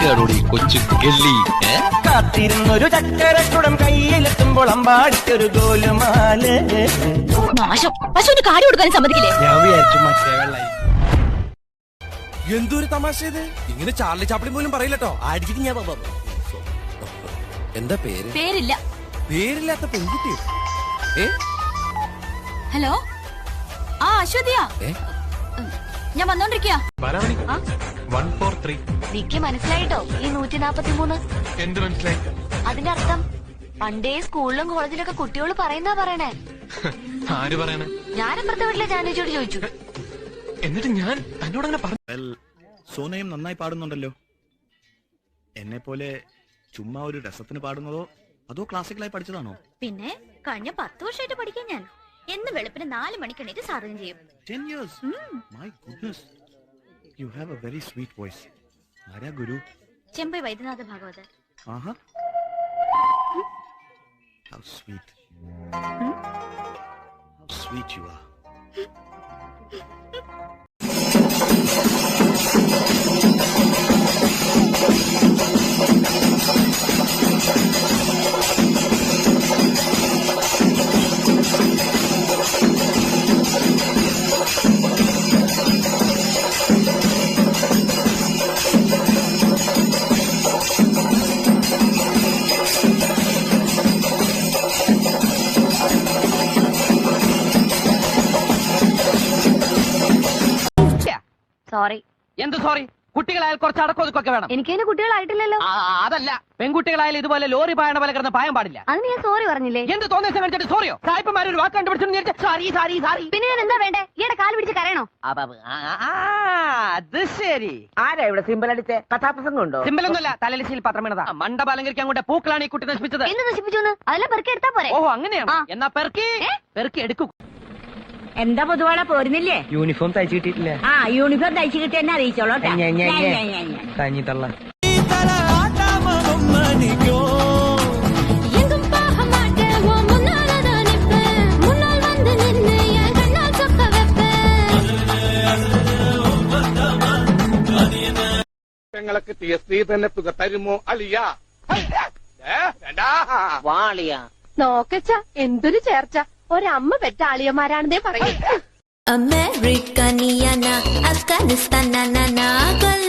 എവിടെയാണോടി കൊച്ചു ഗല്ലി? കാത്തിരുന്നൊരു ചക്കരക്കുടം കയ്യിലെത്തുമ്പോൾ അമ്പാടിക്കൊരു ഗോലുമാല്. നാശം, പശുവിന് കാടി കൊടുക്കാൻ സമ്മതിക്കില്ലേ? ഞാൻ വിചാരിച്ചു മറ്റേ വെള്ളായി. എന്തൊരു തമാശ ഇത്, ഇങ്ങനെ ചാർലി ചാപ്പിളി പോലും പറയില്ലട്ടോ. ആടിച്ചിട്ട് ഞാൻ എന്താ പേര്? പേരില്ല. പേരില്ലാത്ത പെൺകുട്ടി. ഹലോ, ആ അശ്വതിയാ, ഞാൻ വന്നോണ്ടിരിക്കാ. നിക്ക് മനസ്സിലായിട്ടോ ഈ 143? എന്ത് മനസ്സിലായി? അതിന്റെ അർത്ഥം പണ്ടേ സ്കൂളിലും കോളേജിലൊക്കെ കുട്ടികൾ പറയുന്നാ പറയണേ. ആര് പറയണേ? ഞാനപ്പുറത്തെ വീട്ടിലെ ജാനേജിയോട് ചോദിച്ചു. എന്നിട്ട് ഞാൻ തന്നോടങ്ങനെ പറഞ്ഞു. സോനയും നന്നായി പാടുന്നുണ്ടല്ലോ. എന്നെ പോലെ ചുമ്മാ ഒരു രസത്തിന് പാടുന്നതോ അതോ ക്ലാസിക്കലായി പഠിച്ചതാണോ? പിന്നെ കഴിഞ്ഞ 10 വർഷമായിട്ട് പഠിക്കാൻ ഞാൻ എന്ന് വെളുപ്പിന് 4 മണിക്ക് എണീറ്റ് സാധനം ചെയ്യും. 10 years? My goodness. You have a very sweet voice. ആരാ ഗുരു? ചെമ്പൈ വൈദ്യനാഥ ഭാഗവതർ. ആഹാ. How sweet. How sweet you are. Sorry. എന്ത് സോറി? കുട്ടികളായാൽ കുറച്ച് അടക്കൊതുക്കൊക്കെ വേണം. എനിക്കതിന് കുട്ടികളായിട്ടില്ലല്ലോ. അതല്ല, പെൺകുട്ടികളായാലും ഇതുപോലെ ലോറി പായണ പോലെ കിടന്ന് പായാൻ പാടില്ല. അതിന് ഞാൻ സോറി പറഞ്ഞില്ലേ? എന്ത് തോന്നിയ മേടിച്ചിട്ട് സോറിയോ? സായിപ്പന്മാർ ഒരു വാക്ക് കണ്ടുപിടിച്ചു സാരി സാരി സാരി. പിന്നെ ഞാൻ എന്താ വേണ്ടേ? ഈയുടെ കാല് പിടിച്ച് കരയണോ? അത് ശരി. ആരാ ഇവിടെ സിമ്പിൾ അടിച്ച് കഥാപ്രസംഗം ഉണ്ടോ? സിമ്പിളൊന്നുമല്ല, തലലിശയിൽ പത്രം വീണതാ. മണ്ഡപം അലങ്കരിക്കാൻ കൊണ്ട് പൂക്കളാണ് ഈ കുട്ടി നശിപ്പിച്ചത്. എന്ത് നശിപ്പിച്ചു? അതെല്ലാം പെറുക്കി എടുത്താ പോരെ? ഓഹോ, അങ്ങനെയാണ്. എന്നാ പെറുക്കി എടുക്കൂ. എന്താ പൊതുവാള പോരുന്നില്ലേ? യൂണിഫോം തയ്ച്ചു കിട്ടിയിട്ടില്ല. ആ യൂണിഫോം തയ്ച്ചു കിട്ടി എന്നെ അറിയിച്ചോളൂ. കഞ്ഞിത്തള്ള. ഞങ്ങൾക്ക് TSD തന്നെ തുക തരുമോ അളിയാ? വാളിയാ നോക്കച്ച എന്തൊരു ചേർച്ച. ഒരമ്മ പെറ്റ ആളിയന്മാരാണെന്നേ പറയും. Americaniyana, Afghanistan, na na na.